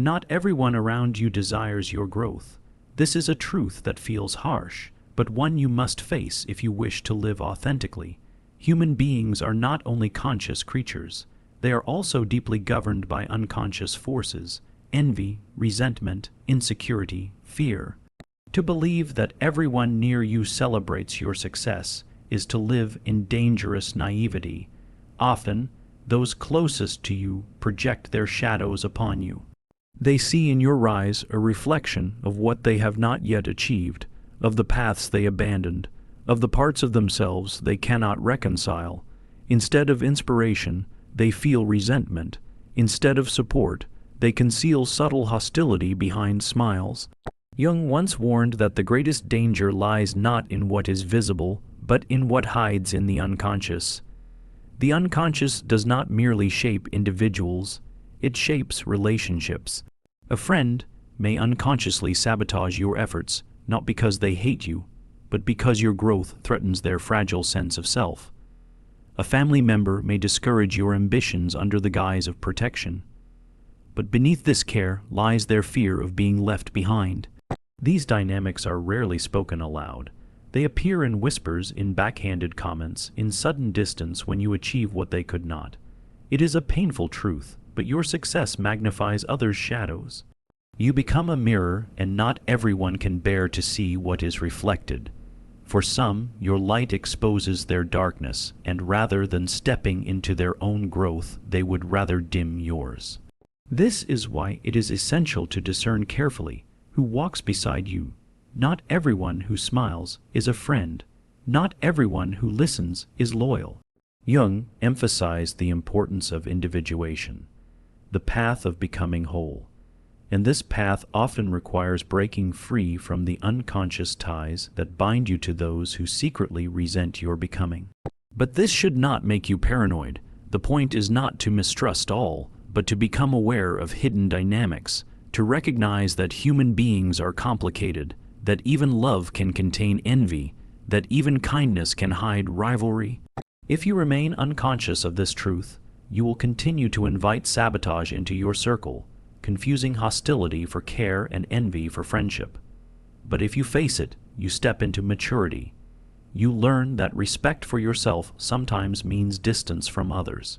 Not everyone around you desires your growth. This is a truth that feels harsh, but one you must face if you wish to live authentically. Human beings are not only conscious creatures, they are also deeply governed by unconscious forces: envy, resentment, insecurity, fear. To believe that everyone near you celebrates your success is to live in dangerous naivety. Often, those closest to you project their shadows upon you. They see in your rise a reflection of what they have not yet achieved, of the paths they abandoned, of the parts of themselves they cannot reconcile. Instead of inspiration, they feel resentment. Instead of support, they conceal subtle hostility behind smiles. Jung once warned that the greatest danger lies not in what is visible, but in what hides in the unconscious. The unconscious does not merely shape individuals, it shapes relationships. A friend may unconsciously sabotage your efforts, not because they hate you, but because your growth threatens their fragile sense of self. A family member may discourage your ambitions under the guise of protection, but beneath this care lies their fear of being left behind. These dynamics are rarely spoken aloud. They appear in whispers, in backhanded comments, in sudden distance when you achieve what they could not. It is a painful truth, but your success magnifies others' shadows. You become a mirror, and not everyone can bear to see what is reflected. For some, your light exposes their darkness, and rather than stepping into their own growth, they would rather dim yours. This is why it is essential to discern carefully who walks beside you. Not everyone who smiles is a friend. Not everyone who listens is loyal. Jung emphasized the importance of individuation, the path of becoming whole. And this path often requires breaking free from the unconscious ties that bind you to those who secretly resent your becoming. But this should not make you paranoid. The point is not to mistrust all, but to become aware of hidden dynamics, to recognize that human beings are complicated, that even love can contain envy, that even kindness can hide rivalry. If you remain unconscious of this truth, you will continue to invite sabotage into your circle, confusing hostility for care and envy for friendship. But if you face it, you step into maturity. You learn that respect for yourself sometimes means distance from others.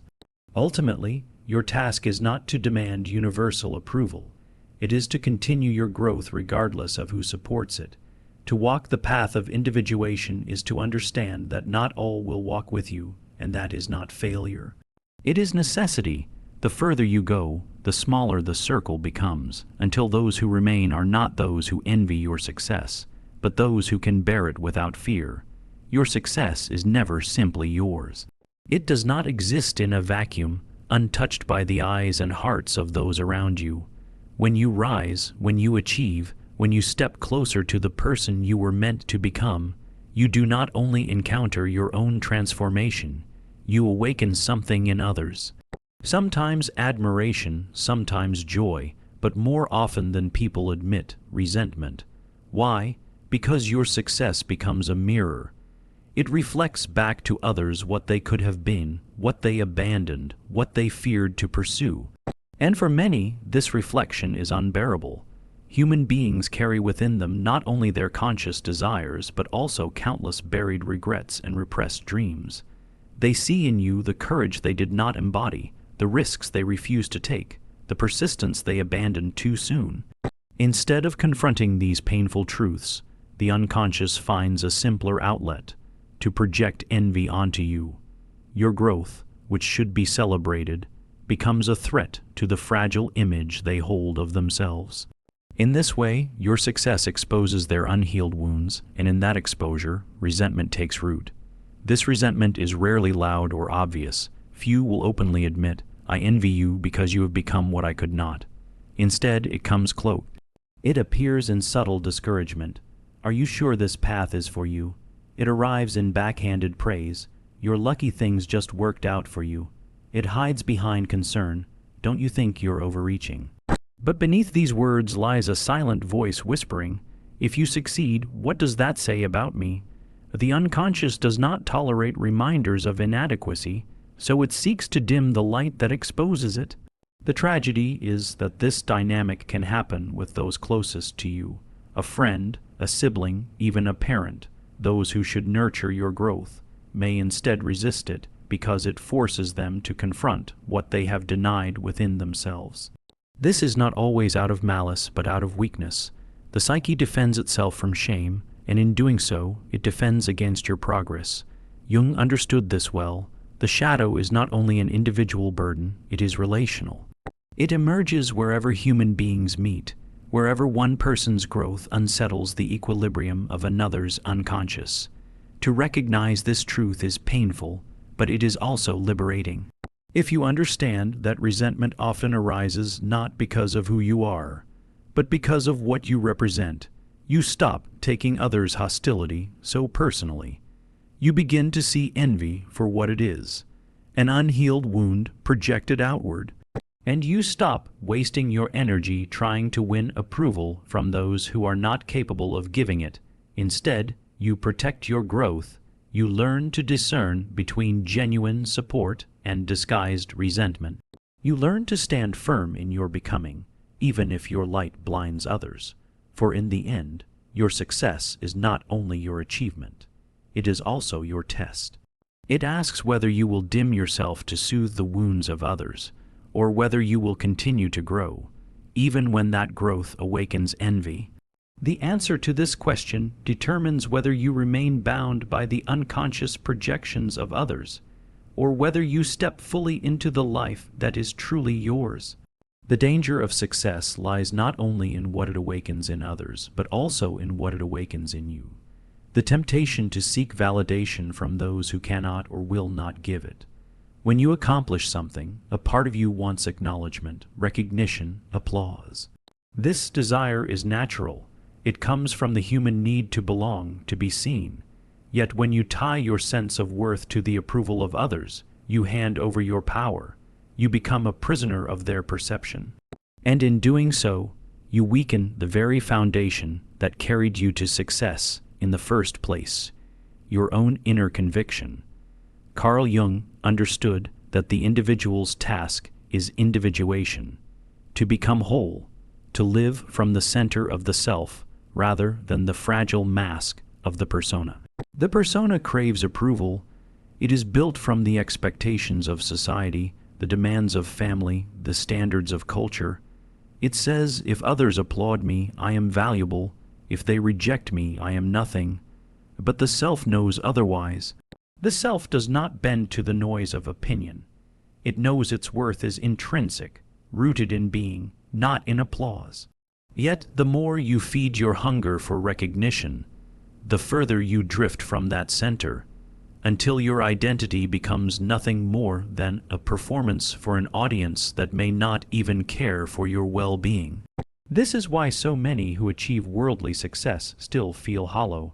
Ultimately, your task is not to demand universal approval. It is to continue your growth regardless of who supports it. To walk the path of individuation is to understand that not all will walk with you, and that is not failure. It is necessity. The further you go, the smaller the circle becomes, until those who remain are not those who envy your success, but those who can bear it without fear. Your success is never simply yours. It does not exist in a vacuum, untouched by the eyes and hearts of those around you. When you rise, when you achieve, when you step closer to the person you were meant to become, you do not only encounter your own transformation, you awaken something in others. Sometimes admiration, sometimes joy, but more often than people admit, resentment. Why? Because your success becomes a mirror. It reflects back to others what they could have been, what they abandoned, what they feared to pursue. And for many, this reflection is unbearable. Human beings carry within them not only their conscious desires, but also countless buried regrets and repressed dreams. They see in you the courage they did not embody, the risks they refused to take, the persistence they abandoned too soon. Instead of confronting these painful truths, the unconscious finds a simpler outlet: to project envy onto you. Your growth, which should be celebrated, becomes a threat to the fragile image they hold of themselves. In this way, your success exposes their unhealed wounds, and in that exposure, resentment takes root. This resentment is rarely loud or obvious. Few will openly admit, "I envy you because you have become what I could not." Instead, it comes cloaked. It appears in subtle discouragement. "Are you sure this path is for you?" It arrives in backhanded praise. "Your lucky things just worked out for you." It hides behind concern. "Don't you think you're overreaching?" But beneath these words lies a silent voice whispering, "If you succeed, what does that say about me?" The unconscious does not tolerate reminders of inadequacy, so it seeks to dim the light that exposes it. The tragedy is that this dynamic can happen with those closest to you, a friend, a sibling, even a parent. Those who should nurture your growth may instead resist it because it forces them to confront what they have denied within themselves. This is not always out of malice, but out of weakness. The psyche defends itself from shame, and in doing so, it defends against your progress. Jung understood this well. The shadow is not only an individual burden, it is relational. It emerges wherever human beings meet, wherever one person's growth unsettles the equilibrium of another's unconscious. To recognize this truth is painful, but it is also liberating. If you understand that resentment often arises not because of who you are, but because of what you represent, you stop taking others' hostility so personally. You begin to see envy for what it is, an unhealed wound projected outward, and you stop wasting your energy trying to win approval from those who are not capable of giving it. Instead, you protect your growth. You learn to discern between genuine support and disguised resentment. You learn to stand firm in your becoming, even if your light blinds others. For in the end, your success is not only your achievement, it is also your test. It asks whether you will dim yourself to soothe the wounds of others, or whether you will continue to grow, even when that growth awakens envy. The answer to this question determines whether you remain bound by the unconscious projections of others, or whether you step fully into the life that is truly yours. The danger of success lies not only in what it awakens in others, but also in what it awakens in you. The temptation to seek validation from those who cannot or will not give it. When you accomplish something, a part of you wants acknowledgement, recognition, applause. This desire is natural. It comes from the human need to belong, to be seen. Yet when you tie your sense of worth to the approval of others, you hand over your power. You become a prisoner of their perception. And in doing so, you weaken the very foundation that carried you to success in the first place, your own inner conviction. Carl Jung understood that the individual's task is individuation, to become whole, to live from the center of the self rather than the fragile mask of the persona. The persona craves approval. It is built from the expectations of society, the demands of family, the standards of culture. It says, if others applaud me, I am valuable. If they reject me, I am nothing. But the self knows otherwise. The self does not bend to the noise of opinion. It knows its worth is intrinsic, rooted in being, not in applause. Yet the more you feed your hunger for recognition, the further you drift from that center, until your identity becomes nothing more than a performance for an audience that may not even care for your well-being. This is why so many who achieve worldly success still feel hollow.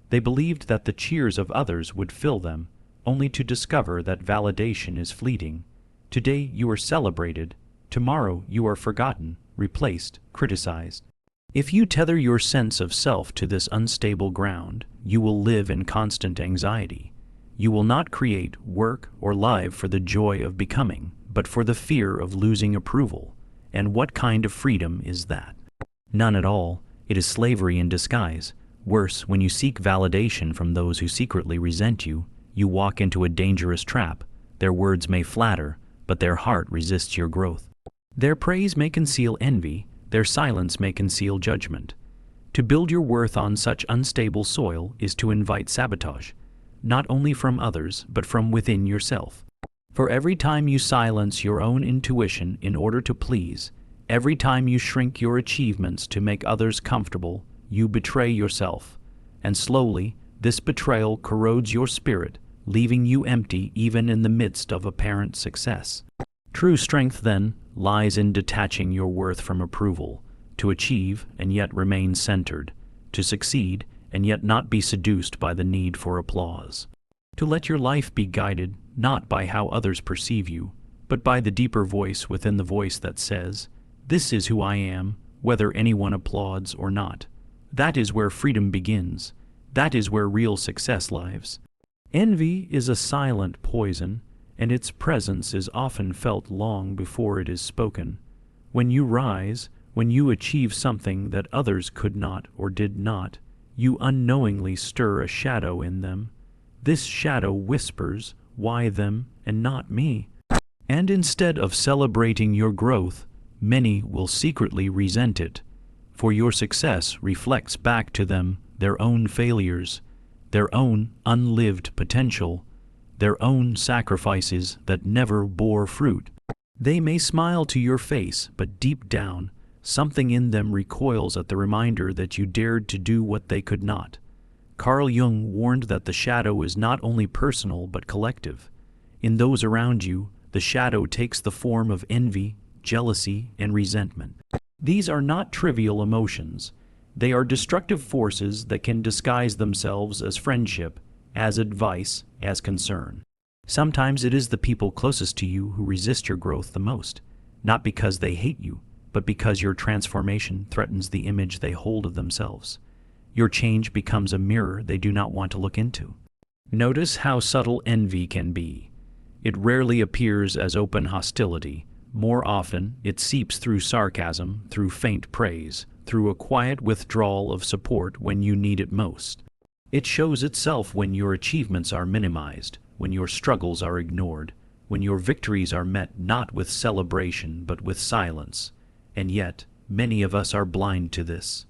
They believed that the cheers of others would fill them, only to discover that validation is fleeting. Today you are celebrated, tomorrow you are forgotten, replaced, criticized. If you tether your sense of self to this unstable ground, you will live in constant anxiety. You will not create, work, or live for the joy of becoming, but for the fear of losing approval. And what kind of freedom is that? None at all. It is slavery in disguise. Worse, when you seek validation from those who secretly resent you, you walk into a dangerous trap. Their words may flatter, but their heart resists your growth. Their praise may conceal envy, their silence may conceal judgment. To build your worth on such unstable soil is to invite sabotage, not only from others, but from within yourself. For every time you silence your own intuition in order to please, every time you shrink your achievements to make others comfortable, you betray yourself. And slowly, this betrayal corrodes your spirit, leaving you empty even in the midst of apparent success. True strength, then, lies in detaching your worth from approval, to achieve and yet remain centered, to succeed and yet not be seduced by the need for applause. To let your life be guided not by how others perceive you, but by the deeper voice within the voice that says, "This is who I am, whether anyone applauds or not." That is where freedom begins. That is where real success lives. Envy is a silent poison, and its presence is often felt long before it is spoken. When you rise, when you achieve something that others could not or did not, you unknowingly stir a shadow in them. This shadow whispers, "Why them, and not me?" And instead of celebrating your growth, many will secretly resent it, for your success reflects back to them their own failures, their own unlived potential, their own sacrifices that never bore fruit. They may smile to your face, but deep down, something in them recoils at the reminder that you dared to do what they could not. Carl Jung warned that the shadow is not only personal but collective. In those around you, the shadow takes the form of envy, jealousy, and resentment. These are not trivial emotions. They are destructive forces that can disguise themselves as friendship, as advice, as concern. Sometimes it is the people closest to you who resist your growth the most, not because they hate you, but because your transformation threatens the image they hold of themselves. Your change becomes a mirror they do not want to look into. Notice how subtle envy can be. It rarely appears as open hostility. More often, it seeps through sarcasm, through faint praise, through a quiet withdrawal of support when you need it most. It shows itself when your achievements are minimized, when your struggles are ignored, when your victories are met not with celebration but with silence. And yet, many of us are blind to this.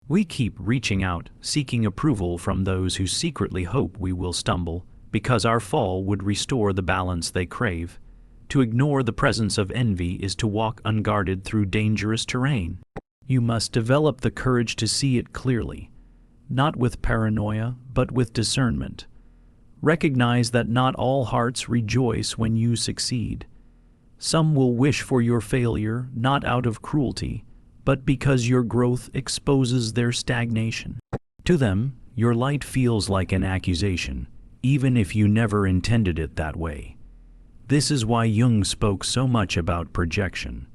We keep reaching out, seeking approval from those who secretly hope we will stumble, because our fall would restore the balance they crave. To ignore the presence of envy is to walk unguarded through dangerous terrain. You must develop the courage to see it clearly, not with paranoia, but with discernment. Recognize that not all hearts rejoice when you succeed. Some will wish for your failure not out of cruelty, but because your growth exposes their stagnation. To them, your light feels like an accusation, even if you never intended it that way. This is why Jung spoke so much about projection.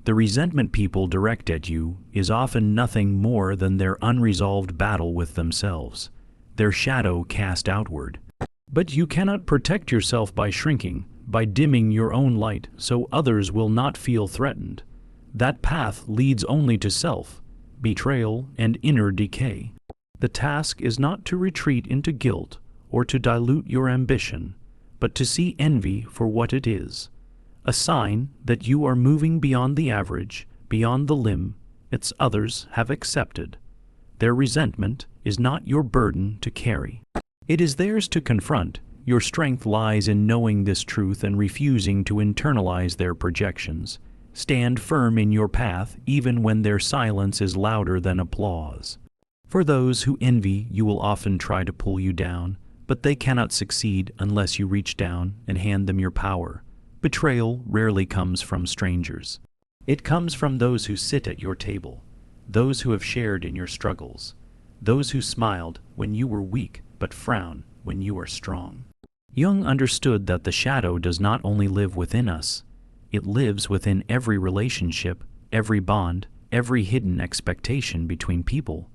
The resentment people direct at you is often nothing more than their unresolved battle with themselves, their shadow cast outward. But you cannot protect yourself by shrinking, by dimming your own light so others will not feel threatened. That path leads only to self, betrayal, and inner decay. The task is not to retreat into guilt or to dilute your ambition, but to see envy for what it is, a sign that you are moving beyond the average, beyond the limb its others have accepted. Their resentment is not your burden to carry. It is theirs to confront. Your strength lies in knowing this truth and refusing to internalize their projections. Stand firm in your path even when their silence is louder than applause. For those who envy, you will often try to pull you down, but they cannot succeed unless you reach down and hand them your power. Betrayal rarely comes from strangers. It comes from those who sit at your table, those who have shared in your struggles, those who smiled when you were weak but frown when you are strong. Jung understood that the shadow does not only live within us, it lives within every relationship, every bond, every hidden expectation between people.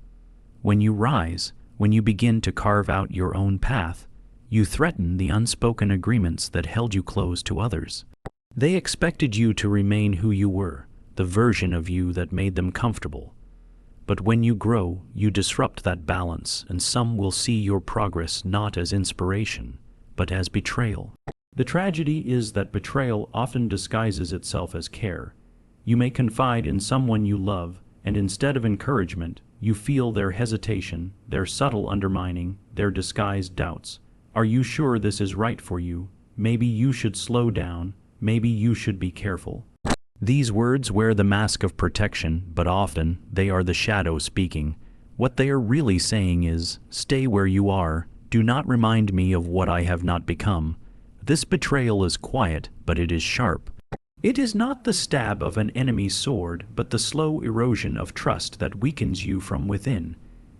When you rise, when you begin to carve out your own path, you threaten the unspoken agreements that held you close to others. They expected you to remain who you were, the version of you that made them comfortable. But when you grow, you disrupt that balance, and some will see your progress not as inspiration, but as betrayal. The tragedy is that betrayal often disguises itself as care. You may confide in someone you love, and instead of encouragement, you feel their hesitation, their subtle undermining, their disguised doubts. Are you sure this is right for you? Maybe you should slow down. Maybe you should be careful. These words wear the mask of protection, but often they are the shadow speaking. What they are really saying is, stay where you are. Do not remind me of what I have not become. This betrayal is quiet, but it is sharp. It is not the stab of an enemy's sword, but the slow erosion of trust that weakens you from within.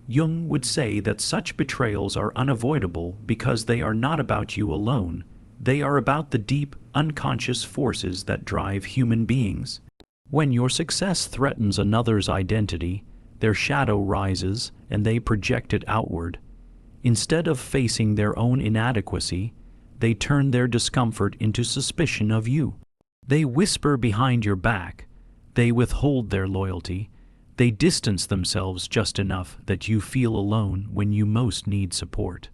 Jung would say that such betrayals are unavoidable because they are not about you alone. They are about the deep, unconscious forces that drive human beings. When your success threatens another's identity, their shadow rises and they project it outward. Instead of facing their own inadequacy, they turn their discomfort into suspicion of you. They whisper behind your back. They withhold their loyalty. They distance themselves just enough that you feel alone when you most need support.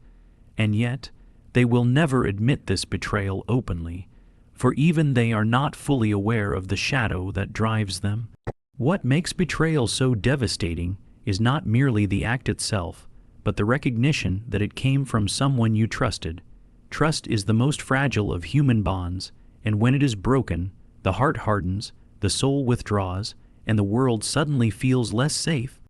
And yet, they will never admit this betrayal openly, for even they are not fully aware of the shadow that drives them. What makes betrayal so devastating is not merely the act itself, but the recognition that it came from someone you trusted. Trust is the most fragile of human bonds, and when it is broken, the heart hardens, the soul withdraws, and the world suddenly feels less safe.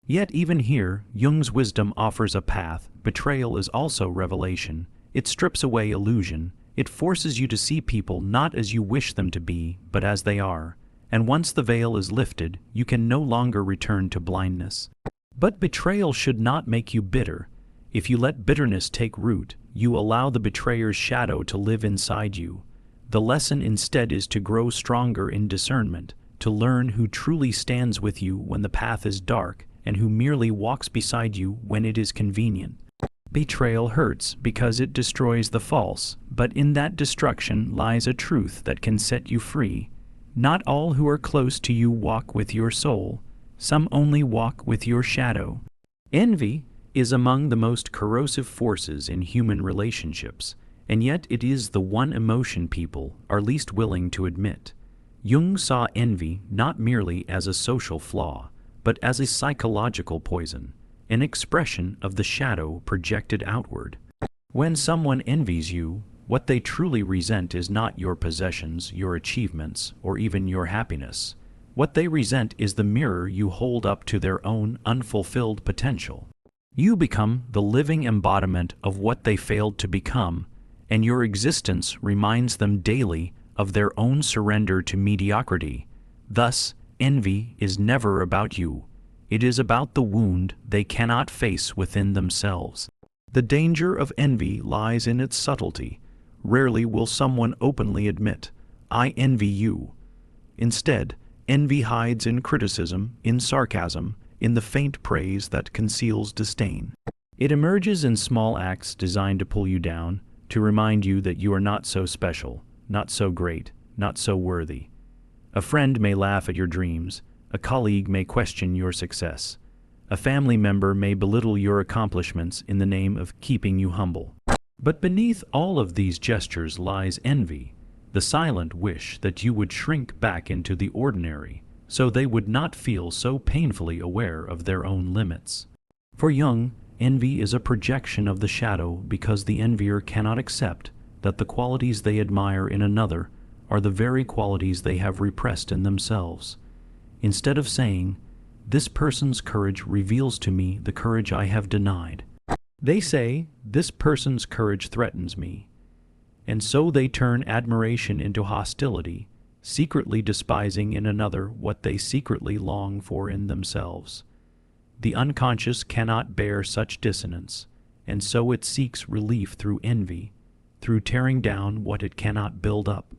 Yet even here, Jung's wisdom offers a path. Betrayal is also revelation. It strips away illusion. It forces you to see people not as you wish them to be, but as they are. And once the veil is lifted, you can no longer return to blindness. But betrayal should not make you bitter. If you let bitterness take root, you allow the betrayer's shadow to live inside you. The lesson instead is to grow stronger in discernment, to learn who truly stands with you when the path is dark, and who merely walks beside you when it is convenient. Betrayal hurts because it destroys the false, but in that destruction lies a truth that can set you free. Not all who are close to you walk with your soul. Some only walk with your shadow. Envy is among the most corrosive forces in human relationships, and yet it is the one emotion people are least willing to admit. Jung saw envy not merely as a social flaw, but as a psychological poison, an expression of the shadow projected outward. When someone envies you, what they truly resent is not your possessions, your achievements, or even your happiness. What they resent is the mirror you hold up to their own unfulfilled potential. You become the living embodiment of what they failed to become, and your existence reminds them daily of their own surrender to mediocrity. Thus, envy is never about you. It is about the wound they cannot face within themselves. The danger of envy lies in its subtlety. Rarely will someone openly admit, "I envy you." Instead, envy hides in criticism, in sarcasm, in the faint praise that conceals disdain. It emerges in small acts designed to pull you down, to remind you that you are not so special, not so great, not so worthy. A friend may laugh at your dreams. A colleague may question your success. A family member may belittle your accomplishments in the name of keeping you humble. But beneath all of these gestures lies envy, the silent wish that you would shrink back into the ordinary, so they would not feel so painfully aware of their own limits. For Jung, envy is a projection of the shadow because the envier cannot accept that the qualities they admire in another are the very qualities they have repressed in themselves. Instead of saying, "This person's courage reveals to me the courage I have denied," they say, "This person's courage threatens me." And so they turn admiration into hostility, secretly despising in another what they secretly long for in themselves. The unconscious cannot bear such dissonance, and so it seeks relief through envy, through tearing down what it cannot build up.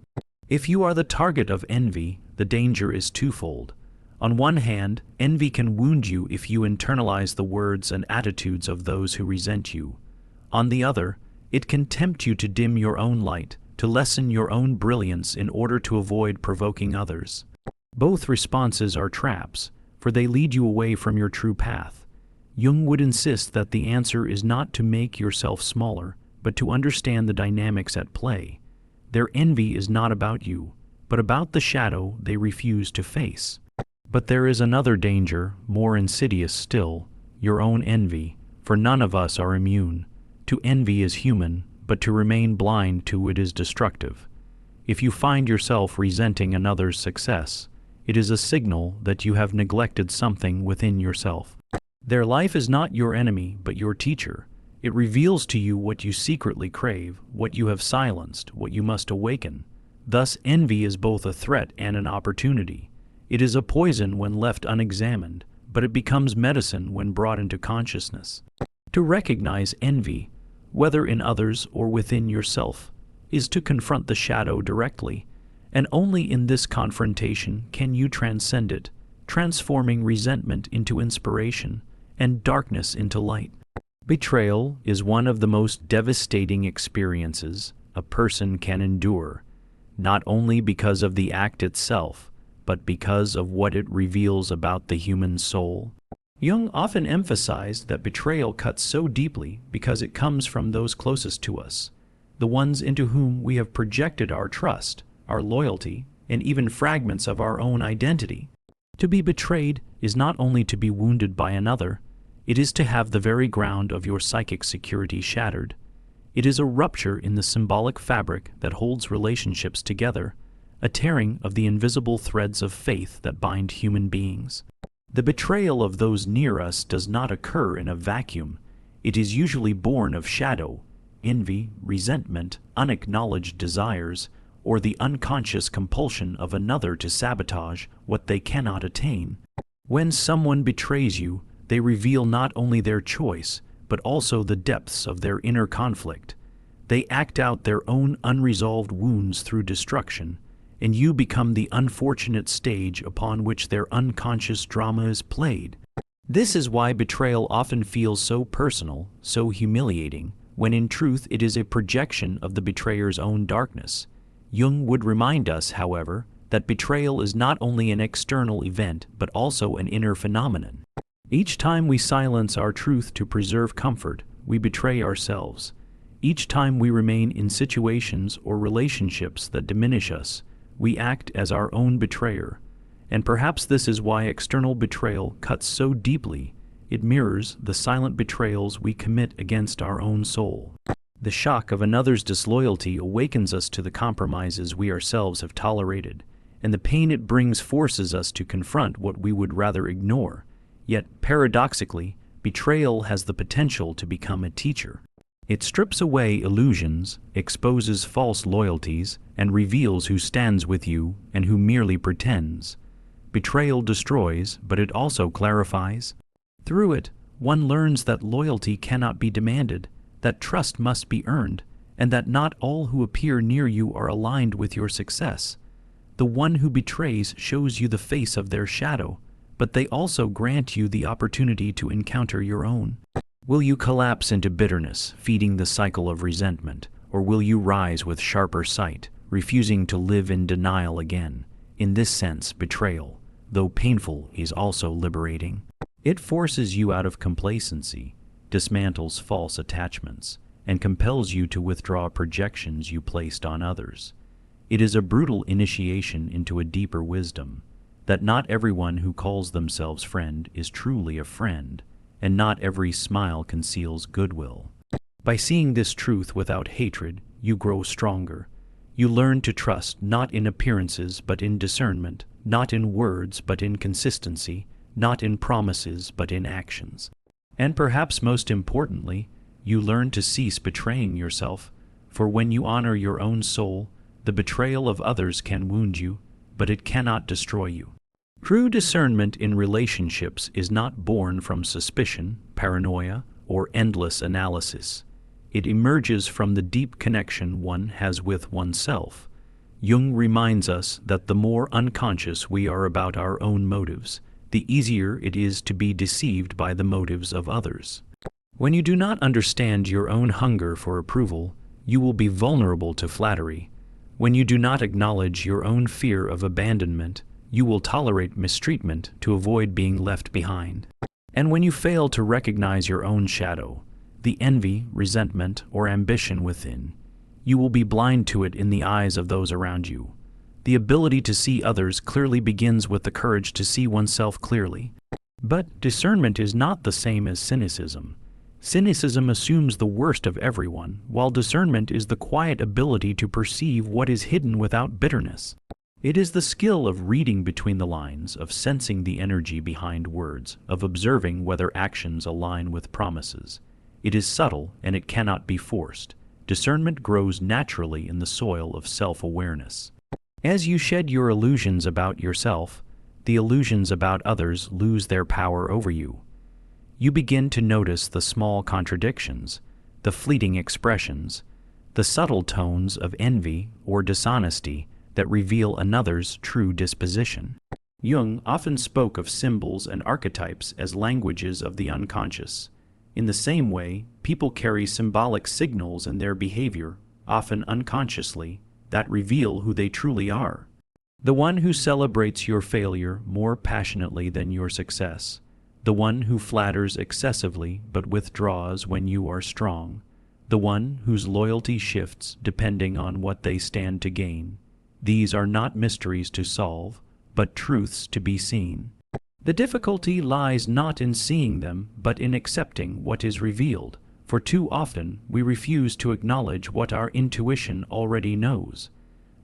If you are the target of envy, the danger is twofold. On one hand, envy can wound you if you internalize the words and attitudes of those who resent you. On the other, it can tempt you to dim your own light, to lessen your own brilliance in order to avoid provoking others. Both responses are traps, for they lead you away from your true path. Jung would insist that the answer is not to make yourself smaller, but to understand the dynamics at play. Their envy is not about you, but about the shadow they refuse to face. But there is another danger, more insidious still, your own envy, for none of us are immune. To envy is human, but to remain blind to it is destructive. If you find yourself resenting another's success, it is a signal that you have neglected something within yourself. Their life is not your enemy, but your teacher. It reveals to you what you secretly crave, what you have silenced, what you must awaken. Thus, envy is both a threat and an opportunity. It is a poison when left unexamined, but it becomes medicine when brought into consciousness. To recognize envy, whether in others or within yourself, is to confront the shadow directly, and only in this confrontation can you transcend it, transforming resentment into inspiration and darkness into light. Betrayal is one of the most devastating experiences a person can endure, not only because of the act itself, but because of what it reveals about the human soul. Jung often emphasized that betrayal cuts so deeply because it comes from those closest to us, the ones into whom we have projected our trust, our loyalty, and even fragments of our own identity. To be betrayed is not only to be wounded by another, it is to have the very ground of your psychic security shattered. It is a rupture in the symbolic fabric that holds relationships together, a tearing of the invisible threads of faith that bind human beings. The betrayal of those near us does not occur in a vacuum. It is usually born of shadow, envy, resentment, unacknowledged desires, or the unconscious compulsion of another to sabotage what they cannot attain. When someone betrays you, they reveal not only their choice, but also the depths of their inner conflict. They act out their own unresolved wounds through destruction, and you become the unfortunate stage upon which their unconscious drama is played. This is why betrayal often feels so personal, so humiliating, when in truth it is a projection of the betrayer's own darkness. Jung would remind us, however, that betrayal is not only an external event, but also an inner phenomenon. Each time we silence our truth to preserve comfort, we betray ourselves. Each time we remain in situations or relationships that diminish us, we act as our own betrayer. And perhaps this is why external betrayal cuts so deeply. It mirrors the silent betrayals we commit against our own soul. The shock of another's disloyalty awakens us to the compromises we ourselves have tolerated, and the pain it brings forces us to confront what we would rather ignore. Yet, paradoxically, betrayal has the potential to become a teacher. It strips away illusions, exposes false loyalties, and reveals who stands with you and who merely pretends. Betrayal destroys, but it also clarifies. Through it, one learns that loyalty cannot be demanded, that trust must be earned, and that not all who appear near you are aligned with your success. The one who betrays shows you the face of their shadow, but they also grant you the opportunity to encounter your own. Will you collapse into bitterness, feeding the cycle of resentment, or will you rise with sharper sight, refusing to live in denial again? In this sense, betrayal, though painful, is also liberating. It forces you out of complacency, dismantles false attachments, and compels you to withdraw projections you placed on others. It is a brutal initiation into a deeper wisdom, that not everyone who calls themselves friend is truly a friend, and not every smile conceals goodwill. By seeing this truth without hatred, you grow stronger. You learn to trust not in appearances but in discernment, not in words but in consistency, not in promises but in actions. And perhaps most importantly, you learn to cease betraying yourself, for when you honor your own soul, the betrayal of others can wound you, but it cannot destroy you. True discernment in relationships is not born from suspicion, paranoia, or endless analysis. It emerges from the deep connection one has with oneself. Jung reminds us that the more unconscious we are about our own motives, the easier it is to be deceived by the motives of others. When you do not understand your own hunger for approval, you will be vulnerable to flattery. When you do not acknowledge your own fear of abandonment, you will tolerate mistreatment to avoid being left behind. And when you fail to recognize your own shadow, the envy, resentment, or ambition within, you will be blind to it in the eyes of those around you. The ability to see others clearly begins with the courage to see oneself clearly. But discernment is not the same as cynicism. Cynicism assumes the worst of everyone, while discernment is the quiet ability to perceive what is hidden without bitterness. It is the skill of reading between the lines, of sensing the energy behind words, of observing whether actions align with promises. It is subtle and it cannot be forced. Discernment grows naturally in the soil of self-awareness. As you shed your illusions about yourself, the illusions about others lose their power over you. You begin to notice the small contradictions, the fleeting expressions, the subtle tones of envy or dishonesty that reveal another's true disposition. Jung often spoke of symbols and archetypes as languages of the unconscious. In the same way, people carry symbolic signals in their behavior, often unconsciously, that reveal who they truly are. The one who celebrates your failure more passionately than your success. The one who flatters excessively but withdraws when you are strong. The one whose loyalty shifts depending on what they stand to gain. These are not mysteries to solve, but truths to be seen. The difficulty lies not in seeing them, but in accepting what is revealed, for too often we refuse to acknowledge what our intuition already knows.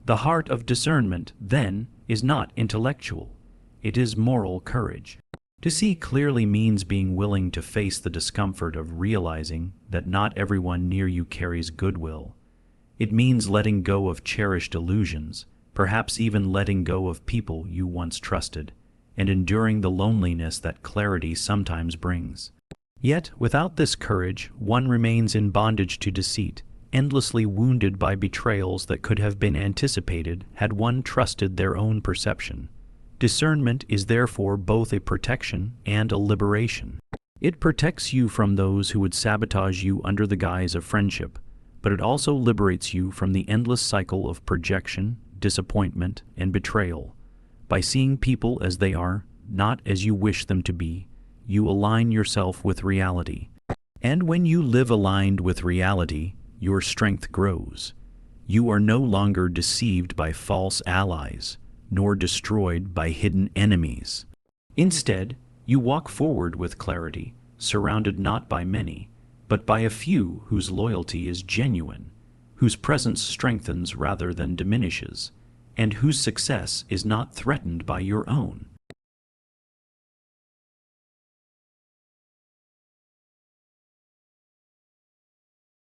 The heart of discernment, then, is not intellectual. It is moral courage. To see clearly means being willing to face the discomfort of realizing that not everyone near you carries goodwill. It means letting go of cherished illusions, perhaps even letting go of people you once trusted, and enduring the loneliness that clarity sometimes brings. Yet, without this courage, one remains in bondage to deceit, endlessly wounded by betrayals that could have been anticipated had one trusted their own perception. Discernment is therefore both a protection and a liberation. It protects you from those who would sabotage you under the guise of friendship, but it also liberates you from the endless cycle of projection, disappointment, and betrayal. By seeing people as they are, not as you wish them to be, you align yourself with reality. And when you live aligned with reality, your strength grows. You are no longer deceived by false allies, nor destroyed by hidden enemies. Instead, you walk forward with clarity, surrounded not by many, but by a few whose loyalty is genuine, whose presence strengthens rather than diminishes, and whose success is not threatened by your own.